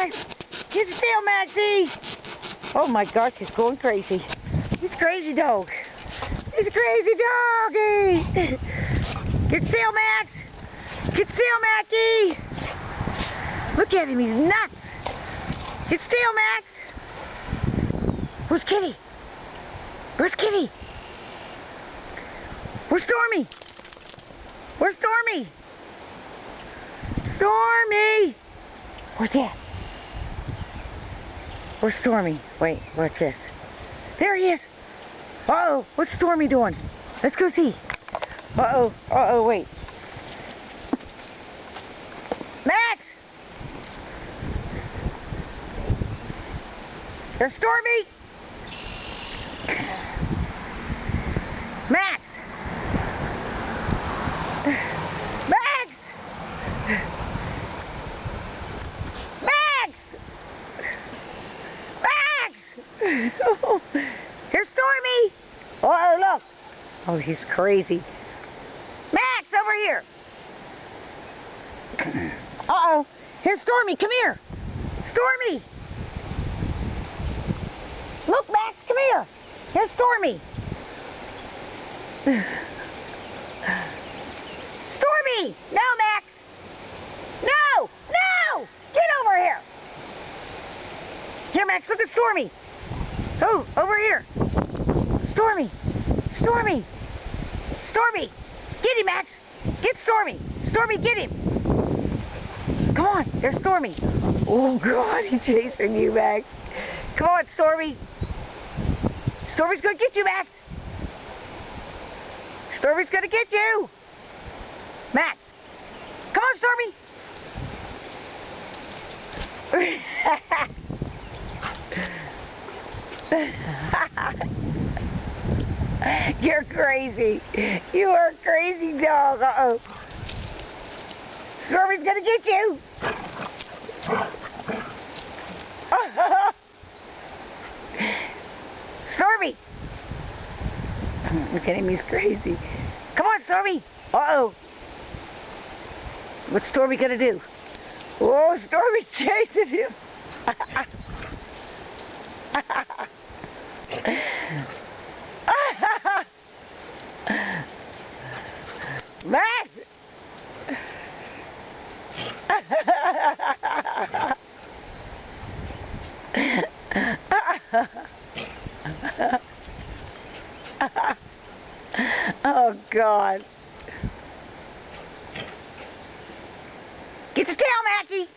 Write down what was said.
Max! Get still, Maxie! Oh my gosh, he's going crazy. He's a crazy dog. He's a crazy doggy! Get still, Max! Get still, Mackie! Look at him, he's nuts! Get still, Max! Where's Kitty? Where's Kitty? Where's Stormy? Where's Stormy? Stormy! Where's that? Where's Stormy? Wait, watch this. There he is! Uh-oh, what's Stormy doing? Let's go see. Uh-oh, wait. Max! There's Stormy! Max! Max! Max! Max! Here's Stormy! Uh-oh, look! Oh, he's crazy. Max, over here! Uh-oh, here's Stormy, come here! Stormy! Look, Max, come here! Here's Stormy! Stormy! No, Max! No! No! Get over here! Here, Max, look at Stormy! Oh, over here! Stormy! Stormy! Stormy! Get him, Max! Get Stormy! Stormy, get him! Come on, there's Stormy! Oh, God, he's chasing you, Max! Come on, Stormy! Stormy's gonna get you, Max! Stormy's gonna get you! Max! Come on, Stormy! You're crazy. You are a crazy dog. Uh-oh. Stormy's gonna get you! Stormy! Look at him, he's crazy. Come on, Stormy! Uh-oh! What's Stormy gonna do? Oh, Stormy's chasing him! Max! Oh, God. Get your tail, Mackie!